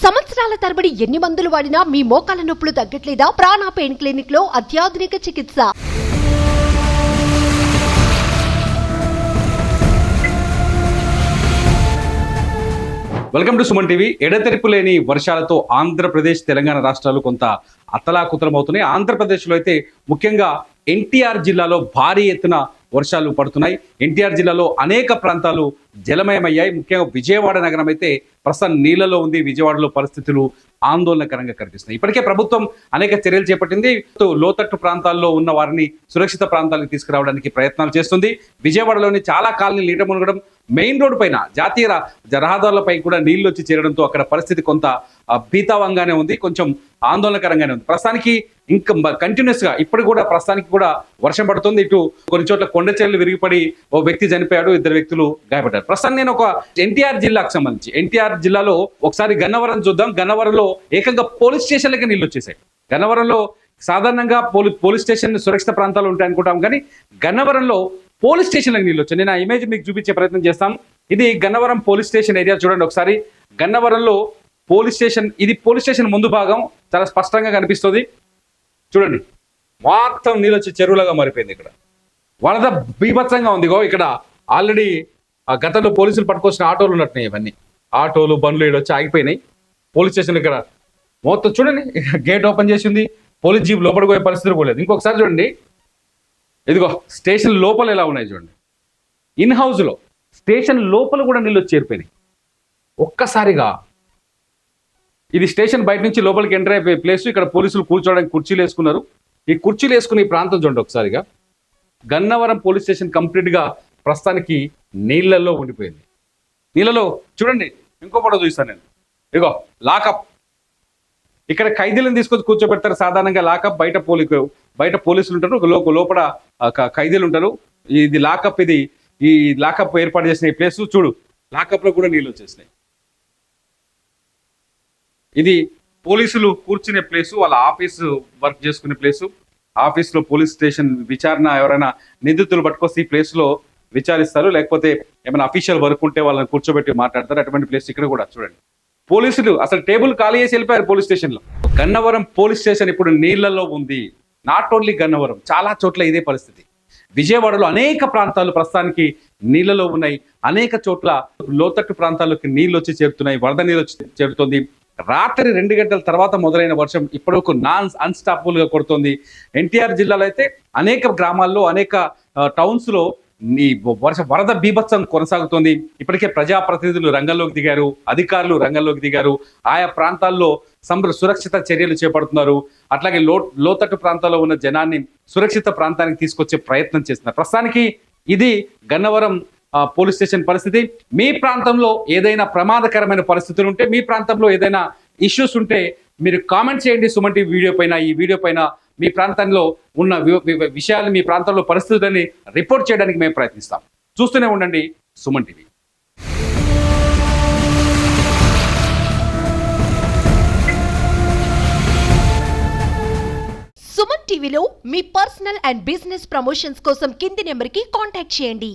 సంవత్సరాల తరబడి ఎన్ని మందులు వాడినా మీ మోకాల నొప్పులు తగ్గట్లేదా? ప్రాణ పెయిన్ క్లినిక్ లో అత్యాధునిక చికిత్స. Welcome to Suman TV. ఎడతెరిపు లేని వర్షాలతో ఆంధ్రప్రదేశ్, తెలంగాణ రాష్ట్రాలు కొంత అతలాకుతలమవుతున్నాయి. ఆంధ్రప్రదేశ్లో అయితే ముఖ్యంగా ఎన్టీఆర్ జిల్లాలో భారీ ఎత్తున వర్షాలు పడుతున్నాయి. ఎన్టీఆర్ జిల్లాలో అనేక ప్రాంతాలు జలమయమయ్యాయి. ముఖ్యంగా విజయవాడ నగరం అయితే ప్రస్తుతం నీళ్లలో ఉంది. విజయవాడలో పరిస్థితులు ఆందోళనకరంగా కనిపిస్తున్నాయి. ఇప్పటికే ప్రభుత్వం అనేక చర్యలు చేపట్టింది. లోతట్టు ప్రాంతాల్లో ఉన్న వారిని సురక్షిత ప్రాంతాలకు తీసుకురావడానికి ప్రయత్నాలు చేస్తుంది. విజయవాడలోని చాలా కాలనీలు నీట మునగడం, మెయిన్ రోడ్డు పైన జాతీయ రహదారులపై కూడా నీళ్లు వచ్చి చేరడంతో అక్కడ పరిస్థితి కొంత భీతావంగానే ఉంది, కొంచెం ఆందోళనకరంగానే ఉంది. ప్రస్తుతానికి ఇంకా కంటిన్యూస్ గా ఇప్పుడు కూడా ప్రస్తుతానికి కూడా వర్షం పడుతుంది. ఇటు కొన్ని చోట్ల కొండ చర్యలు విరిగిపడి ఓ వ్యక్తి చనిపోయాడు, 2 వ్యక్తులు గాయపడ్డారు. ప్రస్తుతం నేను ఒక ఎన్టీఆర్ జిల్లాకు సంబంధించి ఎన్టీఆర్ జిల్లాలో ఒకసారి గన్నవరం చూద్దాం. గన్నవరంలో ఏకంగా పోలీస్ స్టేషన్లకి నీళ్ళు వచ్చేసాయి. గన్నవరంలో సాధారణంగా పోలీస్ స్టేషన్ సురక్షిత ప్రాంతాలు ఉంటాయి అనుకుంటాం, కానీ గన్నవరంలో పోలీస్ స్టేషన్లకు నీళ్ళు వచ్చాయి. నేను ఆ ఇమేజ్ మీకు చూపించే ప్రయత్నం చేస్తాను. ఇది గన్నవరం పోలీస్ స్టేషన్ ఏరియా. చూడండి ఒకసారి. గన్నవరంలో పోలీస్ స్టేషన్, ఇది పోలీస్ స్టేషన్ ముందు భాగం చాలా స్పష్టంగా కనిపిస్తుంది. చూడండి, మొత్తం నీళ్ళు వచ్చి చెరువులుగా మారిపోయింది. ఇక్కడ వరద బీభత్సంగా ఉంది. ఇక్కడ ఆల్రెడీ గతంలో పోలీసులు పట్టుకొచ్చిన ఆటోలు ఉన్నట్టున్నాయి. ఇవన్నీ ఆటోలు, బండ్లు ఇక్కడ వచ్చి ఆగిపోయినాయి. పోలీస్ స్టేషన్ ఇక్కడ మొత్తం చూడండి, గేట్ ఓపెన్ చేసింది. పోలీస్ జీప్ లోపలికి పోయే పరిస్థితి కూడా లేదు. ఇంకొకసారి చూడండి, ఇదిగో స్టేషన్ లోపల ఎలా ఉన్నాయి చూడండి. ఇన్ హౌస్లో స్టేషన్ లోపల కూడా నీళ్ళు వచ్చి చేరిపోయినాయి ఒక్కసారిగా. ఇది స్టేషన్ బయట నుంచి లోపలికి ఎంటర్ అయిపోయే ప్లేస్. ఇక్కడ పోలీసులు కూర్చోవడానికి కుర్చీలు వేసుకున్నారు. ఈ కుర్చీలు వేసుకుని ఈ ప్రాంతం చూడండి ఒకసారిగా. గన్నవరం పోలీస్ స్టేషన్ కంప్లీట్గా ప్రస్తుతానికి నీళ్లలో ఉండిపోయింది. నీళ్ళలో చూడండి, ఇంకో ఫోటో చూస్తాను నేను. ఇగో లాకప్, ఇక్కడ ఖైదీలను తీసుకొచ్చి కూర్చోబెడతారు. సాధారణంగా లాకప్ బయట పోలీసులు ఉంటారు, లోపల ఖైదీలు ఉంటారు. ఇది లాకప్. ఈ లాకప్ ఏర్పాటు చేసిన ఈ ప్లేస్ చూడు, లాకప్ లో కూడా నీళ్ళు వచ్చేసినాయి. ఇది పోలీసులు కూర్చునే ప్లేసు, వాళ్ళ ఆఫీసు వర్క్ చేసుకునే ప్లేసు. ఆఫీస్లో పోలీస్ స్టేషన్ విచారణ, ఎవరైనా నిందితులు పట్టుకొస్తే ఈ ప్లేస్లో విచారిస్తారు, లేకపోతే ఏమైనా అఫీషియల్ వర్క్ ఉంటే వాళ్ళని కూర్చోబెట్టి మాట్లాడతారు. అటువంటి ప్లేస్ ఇక్కడ కూడా చూడండి. పోలీసులు అసలు టేబుల్ ఖాళీ చేసి వెళ్ళిపోయారు పోలీస్ స్టేషన్లో. గన్నవరం పోలీస్ స్టేషన్ ఇప్పుడు నీళ్లలో ఉంది. నాట్ ఓన్లీ గన్నవరం, చాలా చోట్ల ఇదే పరిస్థితి. విజయవాడలో అనేక ప్రాంతాలు ప్రస్తుతానికి నీళ్లలో ఉన్నాయి. అనేక చోట్ల లోతట్టు ప్రాంతాల్లోకి నీళ్ళు వచ్చి చేరుతున్నాయి. వరద నీళ్ళు వచ్చి చేరుతుంది. రాత్రి 2 గంటల తర్వాత మొదలైన వర్షం ఇప్పటివరకు అన్స్టాపబుల్ గా కొడుతోంది. ఎన్టీఆర్ జిల్లాలో అయితే అనేక గ్రామాల్లో, అనేక టౌన్స్ లో ఈ వరద బీభత్సం కొనసాగుతోంది. ఇప్పటికే ప్రజాప్రతినిధులు రంగంలోకి దిగారు, అధికారులు రంగంలోకి దిగారు. ఆయా ప్రాంతాల్లో సురక్షిత చర్యలు చేపడుతున్నారు. అట్లాగే లోతట్టు ప్రాంతాల్లో ఉన్న జనాన్ని సురక్షిత ప్రాంతానికి తీసుకొచ్చే ప్రయత్నం చేస్తున్నారు. ప్రస్తుతానికి ఇది గన్నవరం పోలీస్ స్టేషన్ పరిస్థితి. మీ ప్రాంతంలో ఏదైనా ప్రమాదకరమైన పరిస్థితులు ఉంటే, మీ ప్రాంతంలో ఏదైనా ఇష్యూస్ ఉంటే మీరు కామెంట్ చేయండి సుమన్ టీవీ వీడియో పైన. ఈ వీడియో పైన మీ ప్రాంతంలో ఉన్న విషయాలు, మీ ప్రాంతంలో పరిస్థితులని రిపోర్ట్ చేయడానికి మేము ప్రయత్నిస్తాం. చూస్తూనే ఉండండి సుమన్ టీవీ. సుమన్ టీవీలో మీ పర్సనల్ అండ్ బిజినెస్ ప్రమోషన్స్ కోసం కింది నెంబర్కి కాంటాక్ట్ చేయండి.